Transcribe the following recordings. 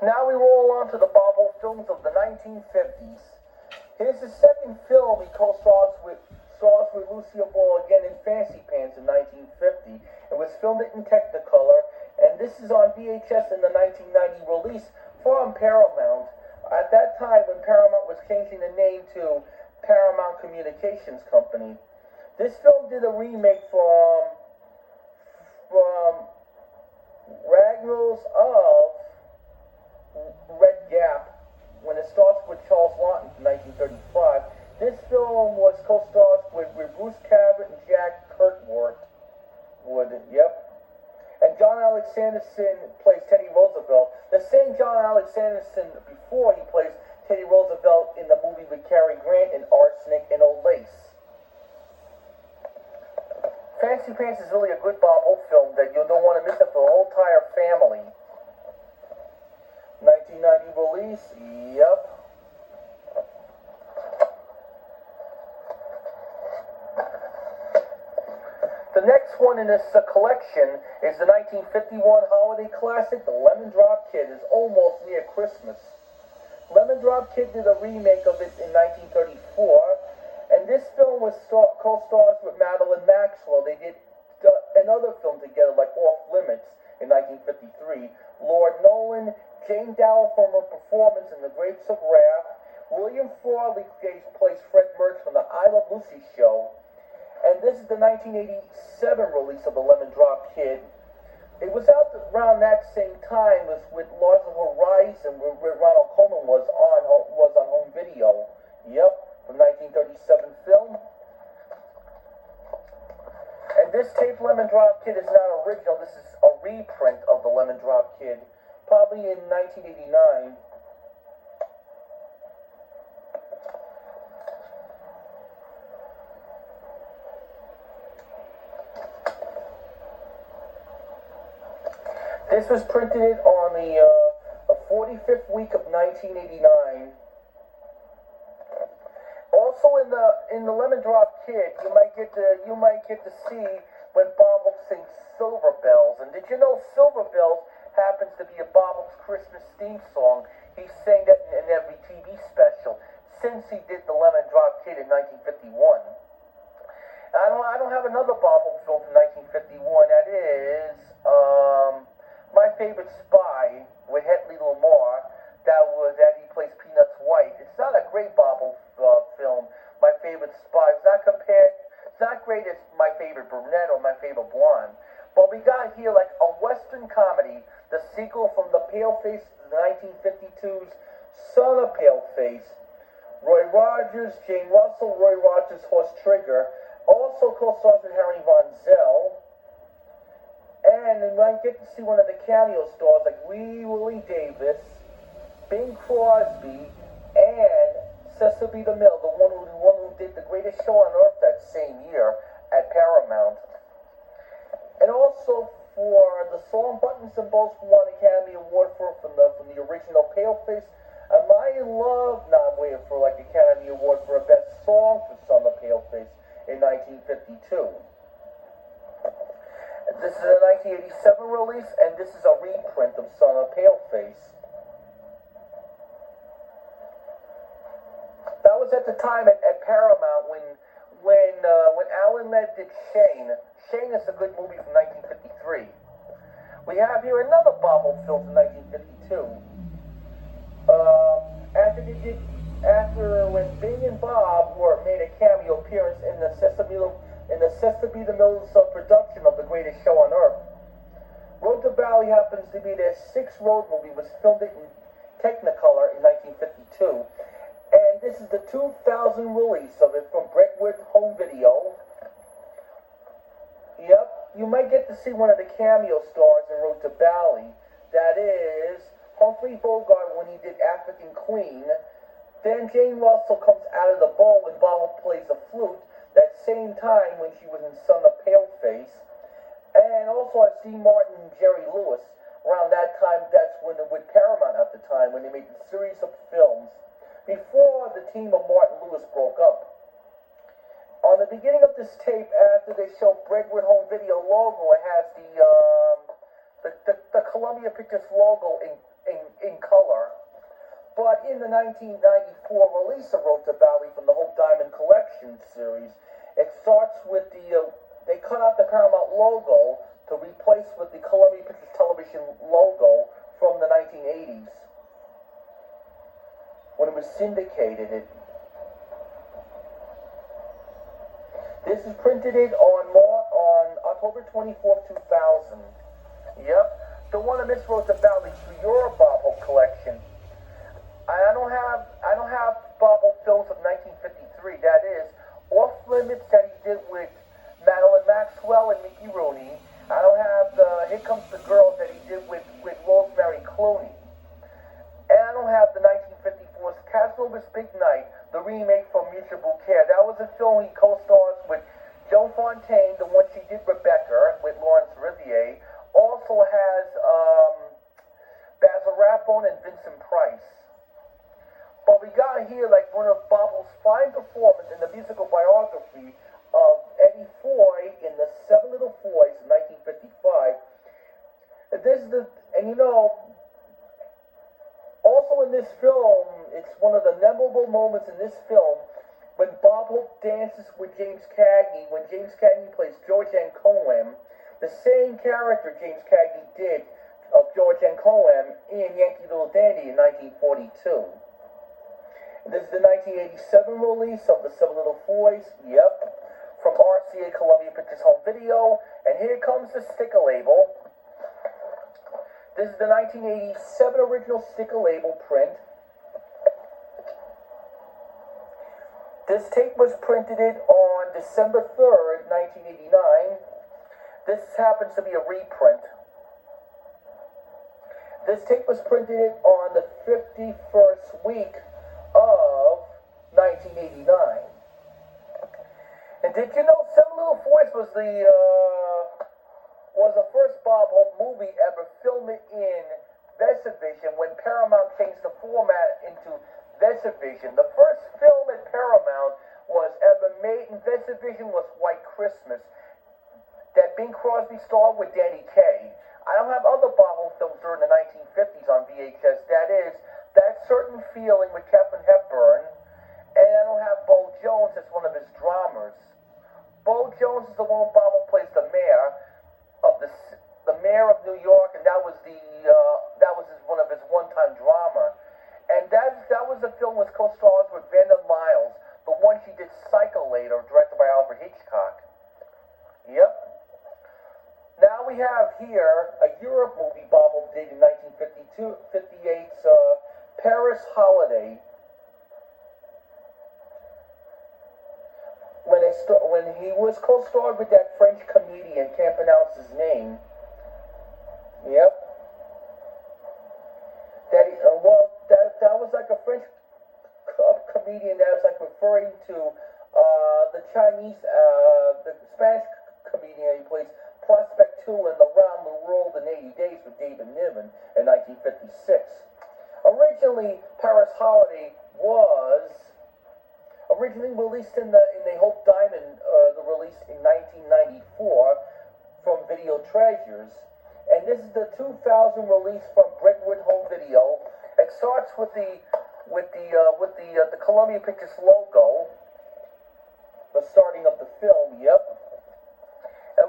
Now we roll on to the Bobo films of the 1950s. Here's the second film he co-stars with Lucille Ball again in Fancy Pants in 1950. It was filmed in Technicolor, and this is on VHS in the 1990 release from Paramount. At that time, when Paramount was changing the name to Paramount Communications Company. This film did a remake from Ragnar's of Red Gap, when it starts with Charles Lawton in 1935. This film was co-stars with Bruce Cabot and Jack Kurtwood. And John Alexanderson plays Teddy Roosevelt. The same John Alexanderson before he plays Teddy Roosevelt in the movie with Cary Grant and Arsenic and Old Lace. Fancy Pants is really a good Bob Hope film that you don't want to miss it for the whole entire family. 1990 release, yep. The next one in this collection is the 1951 holiday classic, The Lemon Drop Kid. Is almost near Christmas. Lemon Drop Kid did a remake of it in 1934, and this film was co-stars with Madeline Maxwell. They did another film together, like Off Limits, in 1953. Lord Nolan, Jane Dow from her performance in The Grapes of Wrath. William Frawley plays Fred Mertz from the I Love Lucy show. And this is the 1987 release of The Lemon Drop Kid. It was out around that same time as with Lars of Horizon, where Ronald Colman was on home video. Yep, from 1937 film. And this tape Lemon Drop Kid is not original. This is a reprint of The Lemon Drop Kid, probably in 1989. This was printed on the 45th week of 1989. Also in the Lemon Drop Kid, you might get to see when Bob Hope sings Silver Bells. And did you know Silver Bells happens to be a Bob Hope's Christmas theme song? He sang that in every TV special since he did the Lemon Drop Kid in 1951. I don't have another Bob Hope film from 1951. That is My Favorite Spy with Hedley Lamar. That he plays Peanuts White. It's not a great Bob Hope film. My Favorite Spy. It's not great as My Favorite Brunette or My Favorite Blonde. But we got here like a Western comedy, the sequel from the Paleface, the 1952's Son of Paleface. Roy Rogers, Jane Russell, Roy Rogers' horse Trigger. Also co-stars with Harry Von Zell. And you might get to see one of the cameo stars like Wee Willie Davis, Bing Crosby, and Cecily DeMille, the one who did The Greatest Show on Earth that same year at Paramount. And also for the song Buttons and Bolts won an Academy Award from the original Paleface. My Love nominated for like Academy Award for a Best Song for Son of Paleface in 1952. This is a 1987 release, and this is a reprint of Son of Paleface. That was at the time at Paramount when Alan Ladd did Shane. Shane is a good movie from 1953. We have here another Bob Hope film from 1952. After when Bing and Bob made a cameo appearance in the Sesame the Mills production of The Greatest Show on Earth. Road to Bali happens to be their sixth road movie, was filmed in Technicolor in 1952. And this is the 2000 release of it from Brentwood Home Video. Yep, you might get to see one of the cameo stars in Road to Bali. That is Humphrey Bogart when he did African Queen. Then Jane Russell comes out of the bowl when Bob plays the flute. That same time when she was in Son of Paleface. And also on Steve Martin and Jerry Lewis. Around that time, that's when with Paramount at the time, when they made a series of films. Before the team of Martin Lewis broke up. On the beginning of this tape, after they show Brentwood Home Video logo, it has the Columbia Pictures logo in in color. But in the 1994 release of Road to Valley from the Hope Diamond Collection series, it starts with they cut out the Paramount logo to replace with the Columbia Pictures Television logo from the 1980s. When it was syndicated, this is printed on October 24th, 2000. Yep, the one of Miss Road to Valley for your Bob Hope collection. I don't have Bob Hope films of 1953. That is Off Limits that he did with Madeline Maxwell and Mickey Rooney. I don't have the Here Comes the Girl that he did with Rosemary Clooney. And I don't have the 1954's Casanova's Big Night, the remake from Mutual Care. That was a film he co-stars with Joan Fontaine, the one she did Rebecca with Laurence Olivier. Also has Basil Rathbone and Vincent Price. But we got here like one of Bob's fine performances in the musical biography of Eddie Foy in The Seven Little Foys in 1955. Also in this film, it's one of the memorable moments in this film when Bob Hope dances with James Cagney, when James Cagney plays George N. Cohen, the same character James Cagney did of George N. Cohen in Yankee Doodle Dandy in 1942. This is the 1987 release of The Seven Little Foys, yep, from RCA Columbia Pictures Home Video, and here comes the sticker label. This is the 1987 original sticker label print. This tape was printed on December 3rd, 1989. This happens to be a reprint. This tape was printed on the 51st week of 1989. And did you know Seven Little Foys was the first Bob Hope movie ever filmed in VHS when Paramount changed the format into VHS. The first film at Paramount was ever made in VHS was White Christmas, that Bing Crosby starred with Danny Kaye. I don't have other Bob Hope films during the 1950s on VHS. That is, That Certain Feeling with Katharine Hepburn, and I don't have Bo Jones as one of his dramas. Bo Jones is the one Bob Hope plays the mayor of the mayor of New York, and that was one of his one-time drama. And that was the film with co-stars with Vanda Miles, the one she did Psycho later, directed by Alfred Hitchcock. Yep. Now we have here a Europe movie Bob Hope did in 1958's Paris Holiday. When he was co-starred with that French comedian, can't pronounce his name. Yep. That was like a French comedian that was like referring to the Spanish comedian he plays Prospect 2 in Around the World in 80 Days with David Niven in 1956. Originally, Paris Holiday was originally released in the Hope Diamond, the release in 1994 from Video Treasures, and this is the 2000 release from Brentwood Home Video. It starts with the Columbia Pictures logo, the starting of the film. Yep.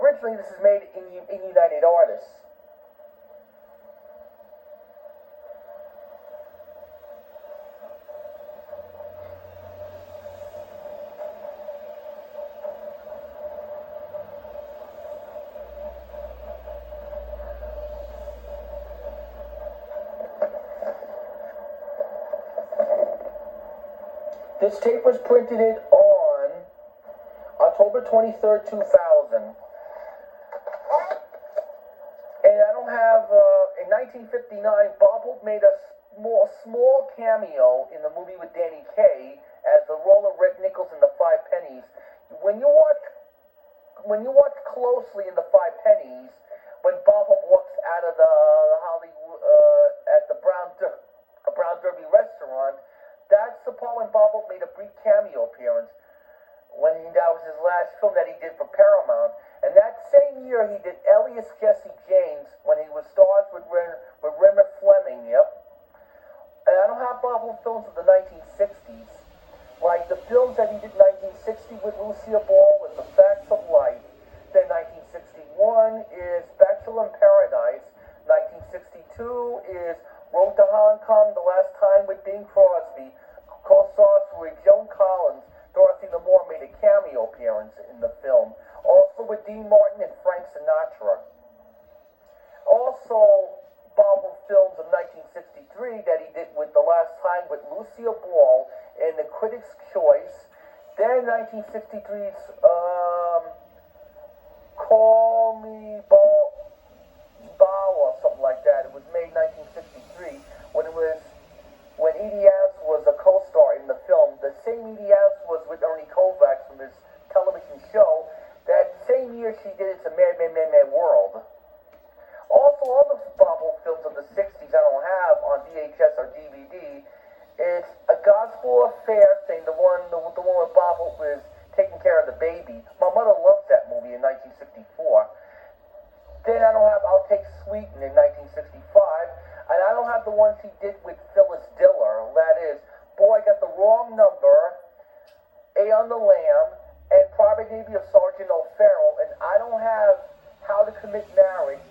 Originally, this is made in United Artists. This tape was printed on October 23rd, 2000. And I don't have, in 1959, Bob Hope made a small cameo in the movie with Danny Kaye as the role of Red Nichols in The Five Pennies. When you watch closely in The Five Pennies, when Bob Hope walks out of the Hollywood, at the Brown Derby restaurant, that's the part when Bob Hope made a brief cameo appearance. That was his last film that he did for Paramount. And that same year, he did Elias Jesse James when he was stars with Rimmer Fleming. Yep. Marvel films of the 1960s, like the films that he did in 1960 with Lucille Ball with The Facts of Life. Then 1961 is Bachelor in Paradise. 1962 is Road to Hong Kong, The Last Time with Bing Crosby. Co-stars with Joan Collins. Dorothy Lamour made a cameo appearance in the film. Also with Dean Martin and Frank Sinatra. Also, Marvel films of 1963 that he did with The Last Time with Lucille Ball and The Critics' Choice. Then 1963's Call Me Bow or something like that. It was made 1963 when Edie Adams was a co-star in the film. The same Edie Adams was with Ernie Kovacs from his television show. That same year she did It's a Mad, Mad, Mad, Mad World. Also, all the Marvel films of the 60s I don't have on VHS or DVD. It's A Gospel Affair thing, the one where Bob Hope was taking care of the baby. My mother loved that movie in 1964. Then I don't have I'll Take Sweetin' in 1965. And I don't have the ones he did with Phyllis Diller. That is, Boy, I Got the Wrong Number, A on the Lamb, and Private Navy of Sergeant O'Farrell. And I don't have How to Commit Marriage